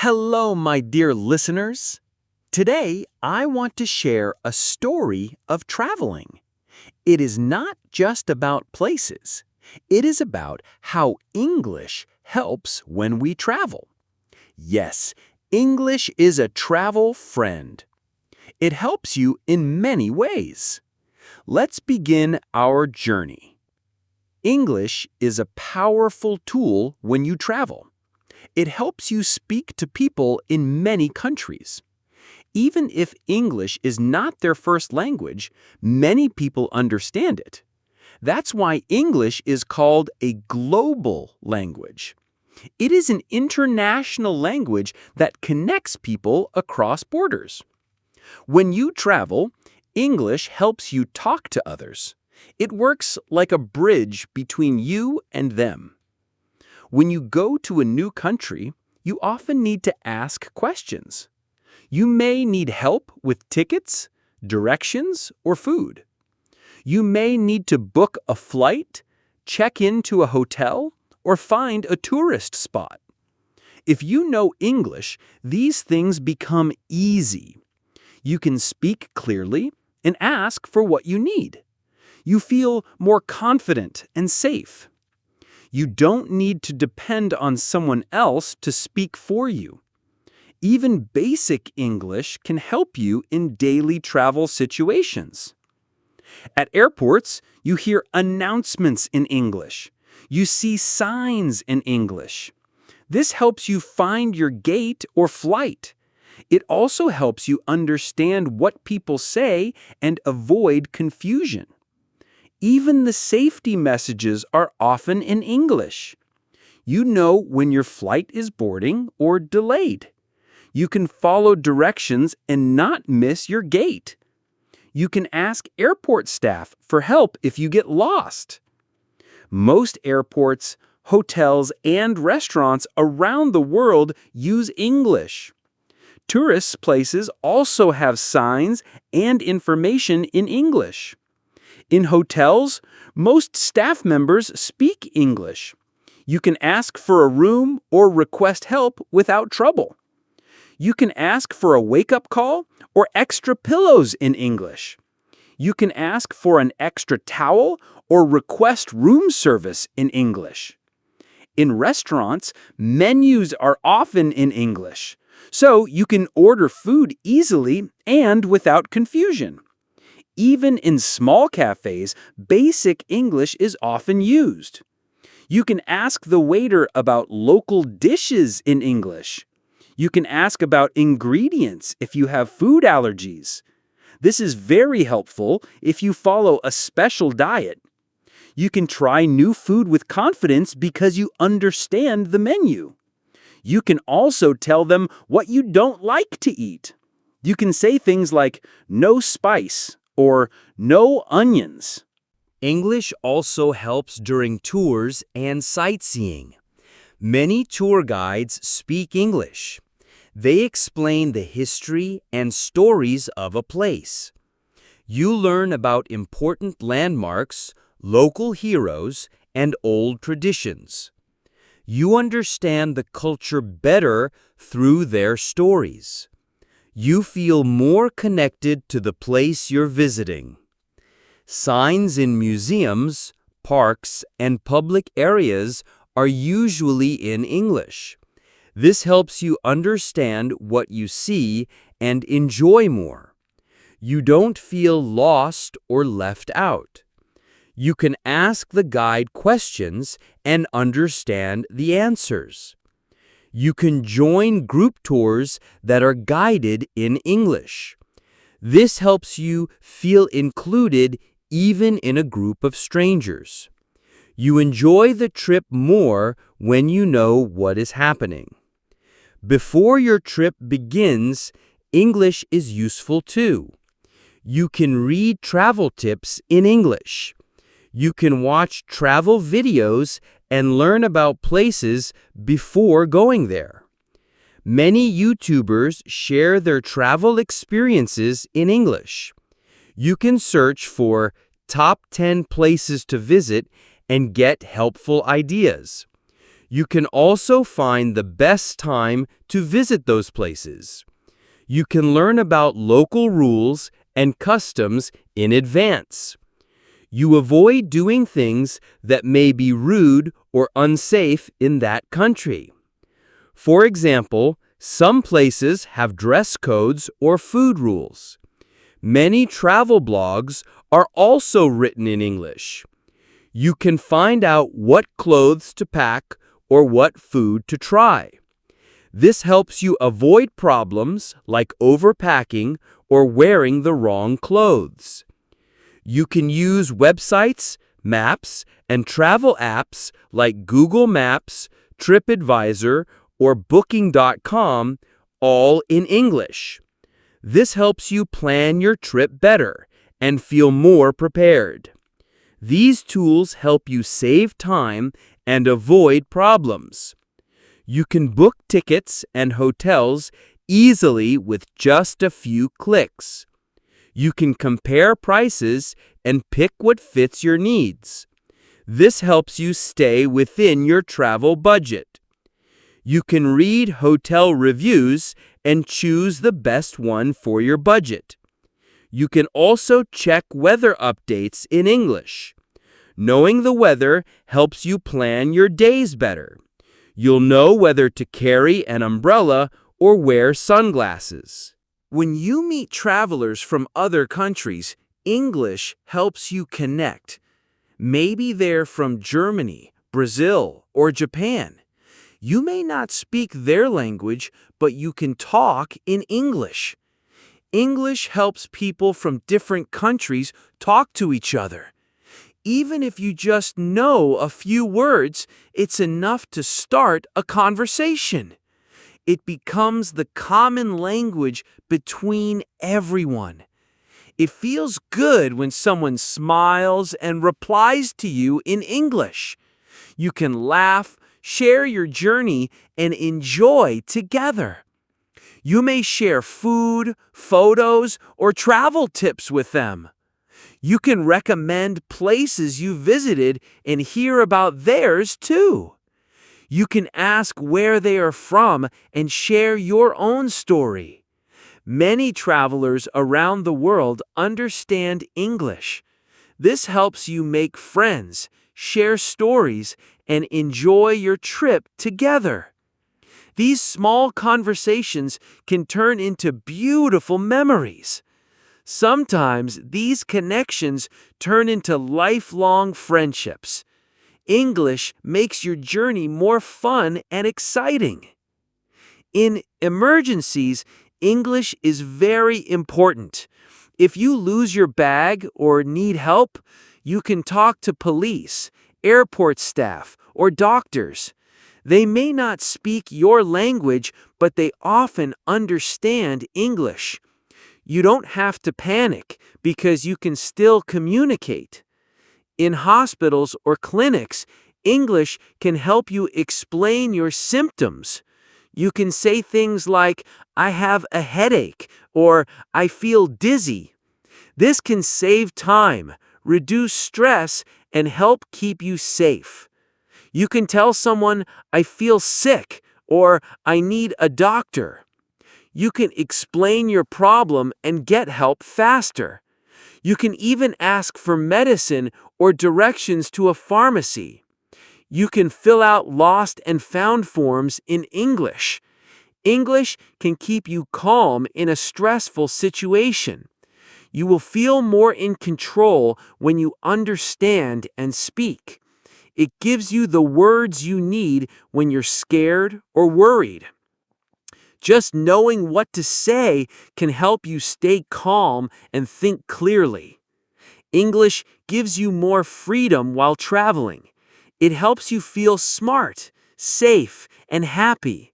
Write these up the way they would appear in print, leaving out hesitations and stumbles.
Hello, my dear listeners. Today, I want to share a story of traveling. It is not just about places. It is about how English helps when we travel. Yes, English is a travel friend. It helps you in many ways. Let's begin our journey. English is a powerful tool when you travel. It helps you speak to people in many countries. Even if English is not their first language, many people understand it. That's why English is called a global language. It is an international language that connects people across borders. When you travel, English helps you talk to others. It works like a bridge between you and them. When you go to a new country, you often need to ask questions. You may need help with tickets, directions, or food. You may need to book a flight, check into a hotel, or find a tourist spot. If you know English, these things become easy. You can speak clearly and ask for what you need. You feel more confident and safe. You don't need to depend on someone else to speak for you. Even basic English can help you in daily travel situations. At airports, you hear announcements in English. You see signs in English. This helps you find your gate or flight. It also helps you understand what people say and avoid confusion. Even the safety messages are often in English. You know when your flight is boarding or delayed. You can follow directions and not miss your gate. You can ask airport staff for help if you get lost. Most airports, hotels, and restaurants around the world use English. Tourist places also have signs and information in English. In hotels, most staff members speak English. You can ask for a room or request help without trouble. You can ask for a wake-up call or extra pillows in English. You can ask for an extra towel or request room service in English. In restaurants, menus are often in English, so you can order food easily and without confusion. Even in small cafes, basic English is often used. You can ask the waiter about local dishes in English. You can ask about ingredients if you have food allergies. This is very helpful if you follow a special diet. You can try new food with confidence because you understand the menu. You can also tell them what you don't like to eat. You can say things like, "No spice," or "no onions." English also helps during tours and sightseeing. Many tour guides speak English. They explain the history and stories of a place. You learn about important landmarks, local heroes, and old traditions. You understand the culture better through their stories. You feel more connected to the place you're visiting. Signs in museums, parks, and public areas are usually in English. This helps you understand what you see and enjoy more. You don't feel lost or left out. You can ask the guide questions and understand the answers. You can join group tours that are guided in English. This helps you feel included even in a group of strangers. You enjoy the trip more when you know what is happening. Before your trip begins, English is useful too. You can read travel tips in English. You can watch travel videos and learn about places before going there. Many YouTubers share their travel experiences in English. You can search for top 10 places to visit and get helpful ideas. You can also find the best time to visit those places. You can learn about local rules and customs in advance. You avoid doing things that may be rude or unsafe in that country. For example, some places have dress codes or food rules. Many travel blogs are also written in English. You can find out what clothes to pack or what food to try. This helps you avoid problems like overpacking or wearing the wrong clothes. You can use websites, maps, and travel apps like Google Maps, TripAdvisor, or Booking.com, all in English. This helps you plan your trip better and feel more prepared. These tools help you save time and avoid problems. You can book tickets and hotels easily with just a few clicks. You can compare prices and pick what fits your needs. This helps you stay within your travel budget. You can read hotel reviews and choose the best one for your budget. You can also check weather updates in English. Knowing the weather helps you plan your days better. You'll know whether to carry an umbrella or wear sunglasses. When you meet travelers from other countries, English helps you connect. Maybe they're from Germany, Brazil, or Japan. You may not speak their language, but you can talk in English. English helps people from different countries talk to each other. Even if you just know a few words, it's enough to start a conversation. It becomes the common language between everyone. It feels good when someone smiles and replies to you in English. You can laugh, share your journey, and enjoy together. You may share food, photos, or travel tips with them. You can recommend places you visited and hear about theirs too. You can ask where they are from and share your own story. Many travelers around the world understand English. This helps you make friends, share stories, and enjoy your trip together. These small conversations can turn into beautiful memories. Sometimes these connections turn into lifelong friendships. English makes your journey more fun and exciting. In emergencies, English is very important. If you lose your bag or need help, you can talk to police, airport staff, or doctors. They may not speak your language, but they often understand English. You don't have to panic because you can still communicate. In hospitals or clinics, English can help you explain your symptoms. You can say things like, "I have a headache," or "I feel dizzy." This can save time, reduce stress, and help keep you safe. You can tell someone, "I feel sick," or "I need a doctor." You can explain your problem and get help faster. You can even ask for medicine or directions to a pharmacy. You can fill out lost and found forms in English. English can keep you calm in a stressful situation. You will feel more in control when you understand and speak. It gives you the words you need when you're scared or worried. Just knowing what to say can help you stay calm and think clearly. English gives you more freedom while traveling. It helps you feel smart, safe, and happy.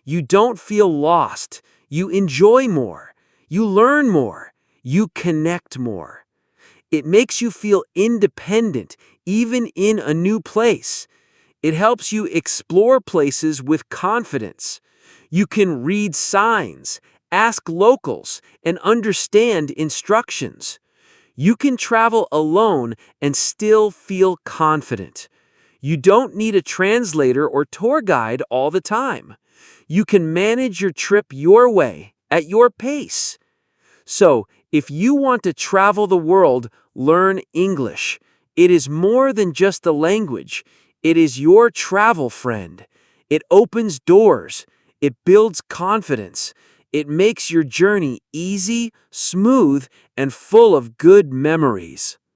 You don't feel lost. You enjoy more. You learn more. You connect more. It makes you feel independent, even in a new place. It helps you explore places with confidence. You can read signs, ask locals, and understand instructions. You can travel alone and still feel confident. You don't need a translator or tour guide all the time. You can manage your trip your way, at your pace. So, if you want to travel the world, learn English. It is more than just a language. It is your travel friend. It opens doors. It builds confidence. It makes your journey easy, smooth, and full of good memories.